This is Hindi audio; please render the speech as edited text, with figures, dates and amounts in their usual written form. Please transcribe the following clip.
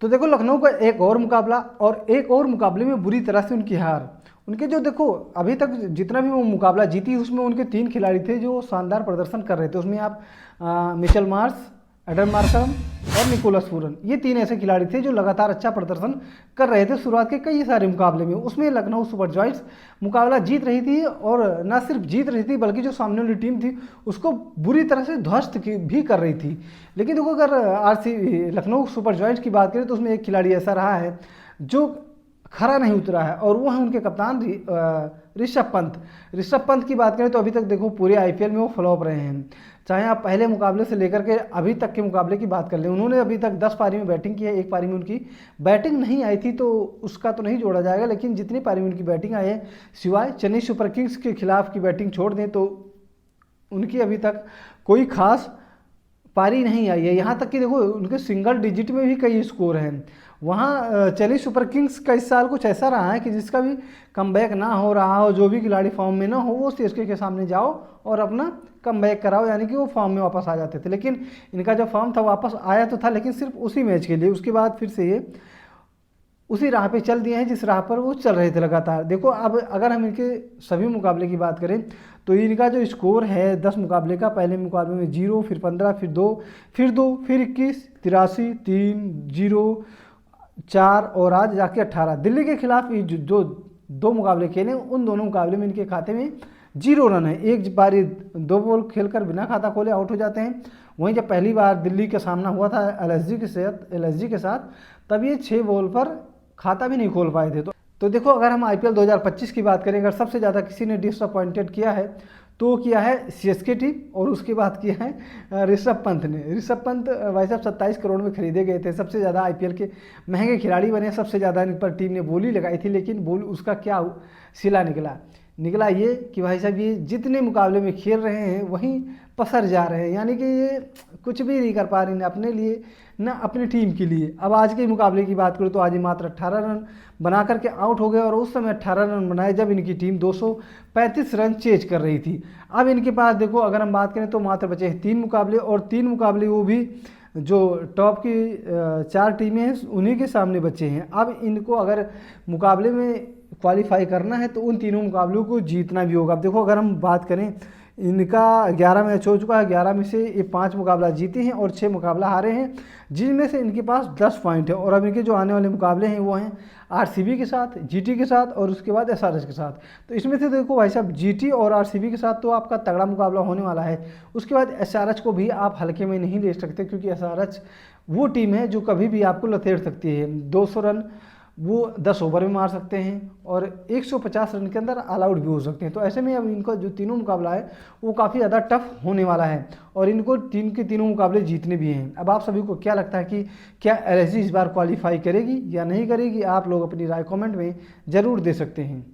तो देखो लखनऊ का एक और मुकाबला और एक और मुकाबले में बुरी तरह से उनकी हार। उनके जो देखो अभी तक जितना भी वो मुकाबला जीती उसमें उनके 3 खिलाड़ी थे जो शानदार प्रदर्शन कर रहे थे। उसमें आप मिचेल मार्श, एडम मार्करम और निकोलस पूरन, ये 3 ऐसे खिलाड़ी थे जो लगातार अच्छा प्रदर्शन कर रहे थे शुरुआत के कई सारे मुकाबले में। उसमें लखनऊ सुपर जॉयंट्स मुकाबला जीत रही थी और न सिर्फ जीत रही थी बल्कि जो सामने वाली टीम थी उसको बुरी तरह से ध्वस्त भी कर रही थी। लेकिन देखो अगर लखनऊ सुपर जॉयंट्स की बात करें तो उसमें एक खिलाड़ी ऐसा रहा है जो खरा नहीं उतरा है और वो है उनके कप्तान ऋषभ पंत। ऋषभ पंत की बात करें तो अभी तक देखो पूरे आईपीएल में वो फ्लॉप रहे हैं। चाहे आप पहले मुकाबले से लेकर के अभी तक के मुकाबले की बात कर लें, उन्होंने अभी तक 10 पारी में बैटिंग की है, एक पारी में उनकी बैटिंग नहीं आई थी तो उसका तो नहीं जोड़ा जाएगा। लेकिन जितनी पारी में उनकी बैटिंग आई है सिवाय चेन्नई सुपर किंग्स के खिलाफ की बैटिंग छोड़ दें तो उनकी अभी तक कोई खास पारी नहीं आई है। यहाँ तक कि देखो उनके सिंगल डिजिट में भी कई स्कोर हैं। वहाँ चेन्नई सुपर किंग्स का इस साल कुछ ऐसा रहा है कि जिसका भी कमबैक ना हो रहा हो, जो भी खिलाड़ी फॉर्म में ना हो वो सीएसके के सामने जाओ और अपना कमबैक कराओ, यानी कि वो फॉर्म में वापस आ जाते थे। लेकिन इनका जो फॉर्म था वापस आया तो था लेकिन सिर्फ उसी मैच के लिए, उसके बाद फिर से ये उसी राह पे चल दिए हैं जिस राह पर वो चल रहे थे लगातार। देखो अब अगर हम इनके सभी मुकाबले की बात करें तो इनका जो स्कोर है 10 मुकाबले का, पहले मुकाबले में 0, फिर 15, फिर 2, फिर 2, फिर 21, 83, 3, 0, 4 और आज जाके 18। दिल्ली के खिलाफ ये जो 2 मुकाबले खेले उन दोनों मुकाबले में इनके खाते में 0 रन है। एक बारी 2 बॉल खेलकर बिना खाता खोले आउट हो जाते हैं। वहीं जब पहली बार दिल्ली का सामना हुआ था एलएसजी के साथ तब ये 6 बॉल पर खाता भी नहीं खोल पाए थे। तो देखो अगर हम आईपीएल 2025 की बात करें, अगर सबसे ज़्यादा किसी ने डिसअपॉइंटेड किया है तो किया है सीएसके टीम और उसके बाद किया है ऋषभ पंत ने। ऋषभ पंत भाई साहब 27 करोड़ में खरीदे गए थे, सबसे ज़्यादा आईपीएल के महंगे खिलाड़ी बने, सबसे ज़्यादा इन पर टीम ने बोली लगाई थी। लेकिन बोल उसका क्या सिला निकला ये कि भाई साहब ये जितने मुकाबले में खेल रहे हैं वहीं पसर जा रहे हैं, यानी कि ये कुछ भी नहीं कर पा रहे हैं अपने लिए ना अपनी टीम के लिए। अब आज के मुकाबले की बात करूँ तो आज ही मात्र 18 रन बना करके आउट हो गए और उस समय 18 रन बनाए जब इनकी टीम 235 रन चेज कर रही थी। अब इनके पास देखो अगर हम बात करें तो मात्र बचे हैं 3 मुकाबले और 3 मुकाबले वो भी जो टॉप की 4 टीमें हैं उन्हीं के सामने बचे हैं। अब इनको अगर मुकाबले में क्वालिफाई करना है तो उन तीनों मुकाबलों को जीतना भी होगा। अब देखो अगर हम बात करें इनका 11 मैच हो चुका है, 11 में से ये 5 मुकाबला जीते हैं और 6 मुकाबला हारे हैं, जिनमें से इनके पास 10 पॉइंट है। और अब इनके जो आने वाले मुकाबले हैं वो हैं आरसीबी के साथ, जीटी के साथ और उसके बाद एसआरएच के साथ। तो इसमें से देखो भाई साहब जीटी और आरसीबी के साथ तो आपका तगड़ा मुकाबला होने वाला है। उसके बाद एसआरएच को भी आप हल्के में नहीं ले सकते क्योंकि एसआरएच वो टीम है जो कभी भी आपको लथेड़ सकती है। 200 रन वो 10 ओवर में मार सकते हैं और 150 रन के अंदर ऑल आउट भी हो सकते हैं। तो ऐसे में अब इनका जो तीनों मुकाबला है वो काफ़ी ज़्यादा टफ होने वाला है और इनको टीम के तीनों मुकाबले जीतने भी हैं। अब आप सभी को क्या लगता है कि क्या एलएसजी इस बार क्वालिफाई करेगी या नहीं करेगी? आप लोग अपनी राय कमेंट में ज़रूर दे सकते हैं।